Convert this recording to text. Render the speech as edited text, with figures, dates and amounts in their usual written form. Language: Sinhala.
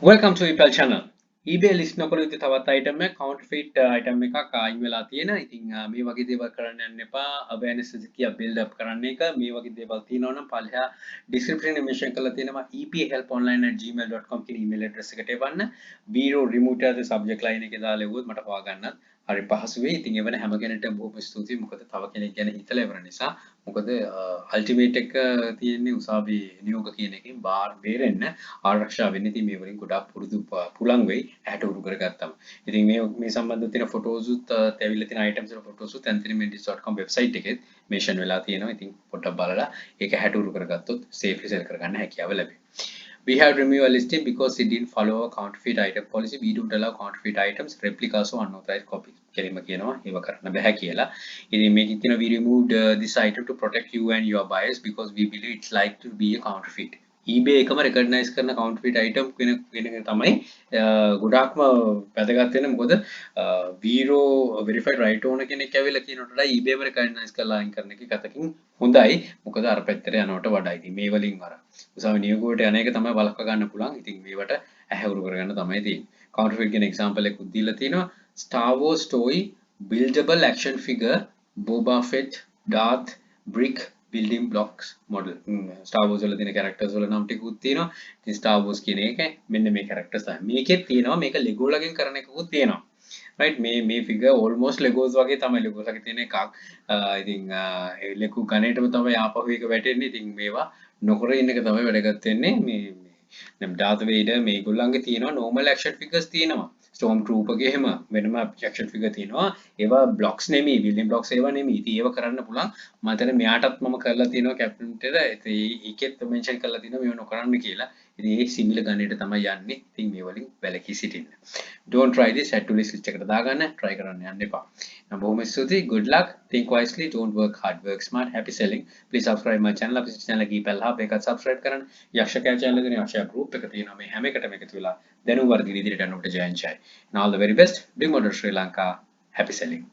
Welcome to ePal channel. eBay list නොකළ යුතු තවත් item එක counterfeit item එකක් අයින් වෙලා තියෙනවා. ඉතින් මේ වගේ දේවල් කරන්න යන්න එපා. awareness කියා build up කරන්න එක. මේ වගේ දේවල් තියෙනවා නම් පල්ලෙහා description එක mention කරලා තියෙනවා epahelponline@gmail.com කියන email address එකට එවන්න. Zero remove as subject line එකේ දාලා එවුවොත් මට හොයාගන්නත් හරි පහසු වෙයි. ඉතින් එවන හැම කෙනෙක්ටම බොහොම ස්තුතියි. මොකද තව කෙනෙක් ගැන හිතලා එවන නිසා. මොකද ultimate එක තියෙන්නේ උසාවි නියෝග කියන එකෙන් බාර් බේරෙන්න ආරක්ෂා වෙන්න. ඉතින් මේ වලින් ගොඩාක් පුරුදු පුලං වෙයි ඇහැට උරු කරගත්තම. ඉතින් මේ සම්බන්ධව තියෙන ෆොටෝස් උත් තැවිල්ල තියෙන items වල ෆොටෝස් උත් anthonymendis.com website එකේ mention වෙලා තියෙනවා. ඉතින් පොඩ්ඩක් බලලා ඒක ඇහැට උරු කරගත්තොත් safely sell කරගන්න හැකියාව ලැබෙයි. We have removed a listing because it didn't follow our counterfeit item policy. We don't allow counterfeit items, replicas or unauthorized copies. කෙලින්ම කියනවා ඒව කරන්න බෑ කියලා. ඉතින් මේකෙන් කියනවා we removed this item to protect you and your buyers because we believe it's like to be a counterfeit. eBay එකම recognize කරන counterfeit item වෙන තමයි ගොඩාක්ම වැදගත් වෙන්නේ. මොකද zero verified right owner කෙනෙක් ඇවිල්ලා කියනකොට වඩා eBay එක recognize කරලා අයින් කරන එක ගතකින් හොඳයි. මොකද අර පැත්තට යනවට වඩා ඉතින් මේ වලින් අර උසාවි නියෝගයට යන එක තමයි වළක්වා ගන්න පුළුවන්. ඉතින් මේවට ඇහැවුරු කරගන්න තමයි තියෙන්නේ. counterfeit කියන example එකක් දීලා තිනවා. Star Wars toy buildable action figure Boba Fett Darth brick building blocks model. Star Wars වල තියෙන characters වල නම් ටිකකුත් තියෙනවා. ඉතින් Star Wars කියන එක මෙන්න මේ characters තමයි. මේකෙත් තියෙනවා මේක Lego ලගෙන් කරන එකකුත් තියෙනවා. right මේ figure almost Legos වගේ තමයි. Legos වගේ තියෙන එකක්. ඉතින් Lego ගණේටම තමයි ආපහු එක වැටෙන්නේ. ඉතින් මේවා නොකර ඉන්න එක තමයි වැදගත් වෙන්නේ. මේ Darth Vader මේගොල්ලන්ගේ තියෙනවා normal action figures තියෙනවා. Storm Trooper ගේ එහෙම වෙනම action figure තියෙනවා. ඒවා blocks නෙමෙයි building blocks ඒවා නෙමෙයි. ඉතින් ඒව කරන්න පුළුවන්. මම හිතන්නේ මෙයාටත් මම කරලා තියෙනවා captain එකට. ඒකෙත් mention කරලා තියෙනවා මේව නොකරන්න කියලා. ඉතින් ඒ similar ගණේට තමයි යන්නේ. ඉතින් මේ වලින් වැළකී සිටින්න. Don't try this at to list list එකට දාගන්න try කරන්න යන්න එපා. නම් බොහොම ස්තුතියි. Good luck. Think wisely. Don't work hard. Work smart. Happy selling. Please subscribe my channel. අපේ channel එක ePal hub එකත් subscribe කරන්න. යක්ෂකයා channel එකේ යක්ෂයා group එක තියෙනවා. මේ හැම එකටම එකතු වෙලා දැනුම් වර්ධන ඉදිරියට යන්න ඔබට ජයන් ජය. And all the very best. Big Motor Sri Lanka. Happy selling.